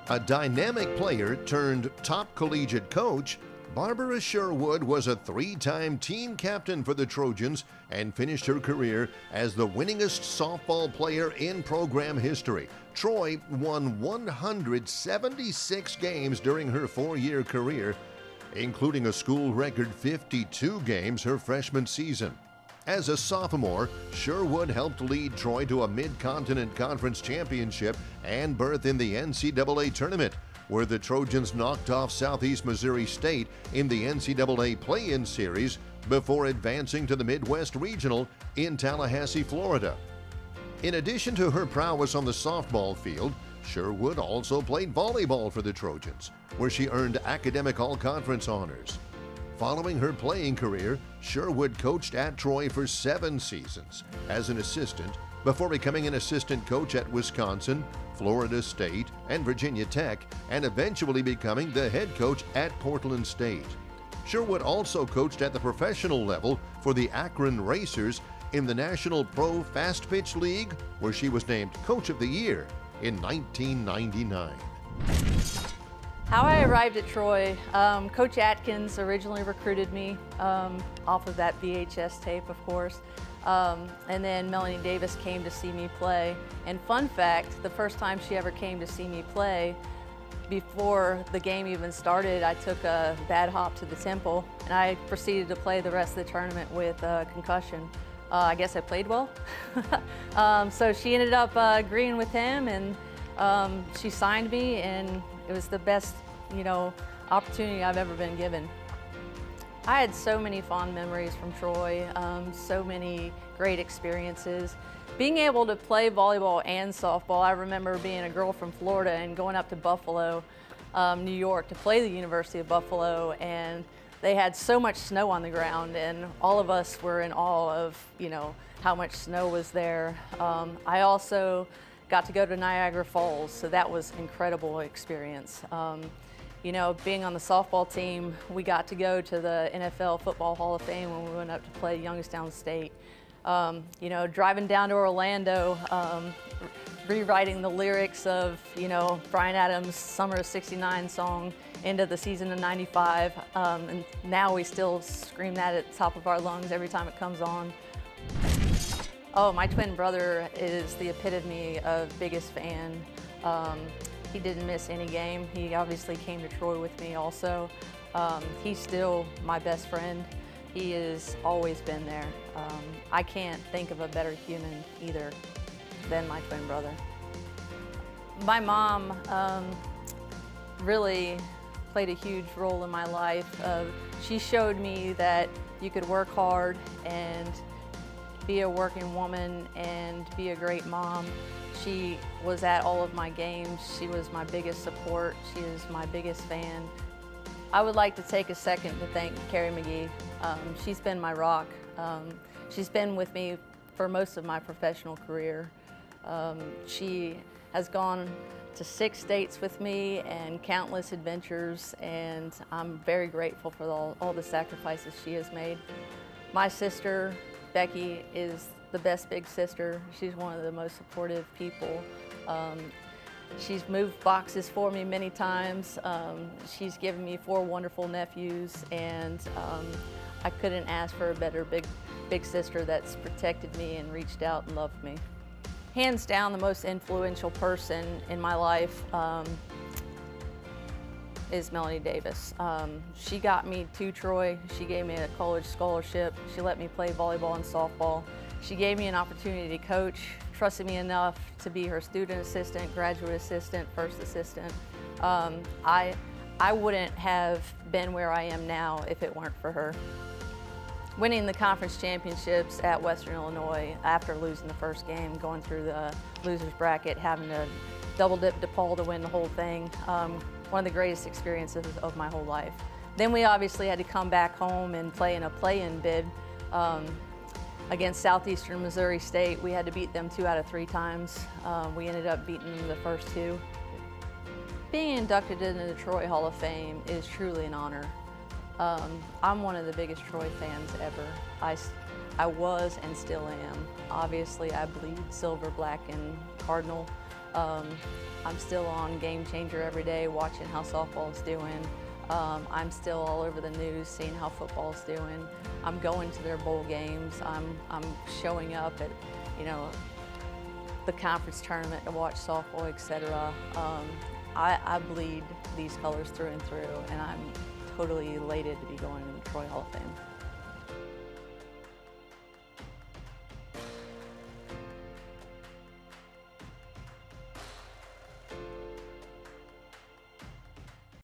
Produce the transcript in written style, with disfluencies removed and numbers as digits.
A dynamic player turned top collegiate coach, Barbara Sherwood was a three-time team captain for the Trojans and finished her career as the winningest softball player in program history. Troy won 176 games during her four-year career, including a school record 52 games her freshman season. As a sophomore, Sherwood helped lead Troy to a Mid-Continent Conference championship and berth in the NCAA tournament, where the Trojans knocked off Southeast Missouri State in the NCAA play-in series before advancing to the Midwest Regional in Tallahassee, Florida. In addition to her prowess on the softball field, Sherwood also played volleyball for the Trojans, where she earned academic all-conference honors. Following her playing career, Sherwood coached at Troy for 7 seasons as an assistant before becoming an assistant coach at Wisconsin, Florida State, and Virginia Tech, and eventually becoming the head coach at Portland State. Sherwood also coached at the professional level for the Akron Racers in the National Pro Fast Pitch League, where she was named Coach of the Year in 1999. How I arrived at Troy, Coach Atkins originally recruited me off of that VHS tape, of course. And then Melanie Davis came to see me play. And fun fact, the first time she ever came to see me play, before the game even started, I took a bad hop to the temple, and I proceeded to play the rest of the tournament with a concussion. I guess I played well. So she ended up agreeing with him, and she signed me, and it was the best, opportunity I've ever been given. I had so many fond memories from Troy, so many great experiences. Being able to play volleyball and softball, I remember being a girl from Florida and going up to Buffalo, New York to play the University of Buffalo, and they had so much snow on the ground, and all of us were in awe of, how much snow was there. I also got to go to Niagara Falls, so that was an incredible experience. Being on the softball team, we got to go to the NFL Football Hall of Fame when we went up to play Youngstown State. Driving down to Orlando, rewriting the lyrics of, Bryan Adams' Summer of '69 song into the season of '95. And now we still scream that at the top of our lungs every time it comes on. Oh, my twin brother is the epitome of biggest fan. He didn't miss any game. He obviously came to Troy with me also. He's still my best friend. He has always been there. I can't think of a better human either than my twin brother. My mom really played a huge role in my life. She showed me that you could work hard and be a working woman and be a great mom. She was at all of my games. She was my biggest support. She is my biggest fan. I would like to take a second to thank Carrie McGee. She's been my rock. She's been with me for most of my professional career. She has gone to 6 states with me and countless adventures, and I'm very grateful for all the sacrifices she has made. My sister, Becky, is the best big sister. She's one of the most supportive people. She's moved boxes for me many times. She's given me 4 wonderful nephews, and I couldn't ask for a better big sister that's protected me and reached out and loved me. Hands down, the most influential person in my life is Melanie Davis. She got me to Troy. She gave me a college scholarship. She let me play volleyball and softball. She gave me an opportunity to coach, trusted me enough to be her student assistant, graduate assistant, first assistant. I wouldn't have been where I am now if it weren't for her. Winning the conference championships at Western Illinois after losing the first game, going through the loser's bracket, having to double dip DePaul to win the whole thing, one of the greatest experiences of my whole life. Then we obviously had to come back home and play in a play-in bid against Southeastern Missouri State. We had to beat them 2 out of 3 times. We ended up beating them the first 2. Being inducted into the Troy Hall of Fame is truly an honor. I'm one of the biggest Troy fans ever. I was and still am. Obviously, I bleed silver, black, and cardinal. I'm still on Game Changer every day, watching how softball's doing. I'm still all over the news, seeing how football's doing. I'm going to their bowl games. I'm showing up at, you know, the conference tournament to watch softball, etc. I bleed these colors through and through, and I'm totally elated to be going to the Troy Hall of Fame.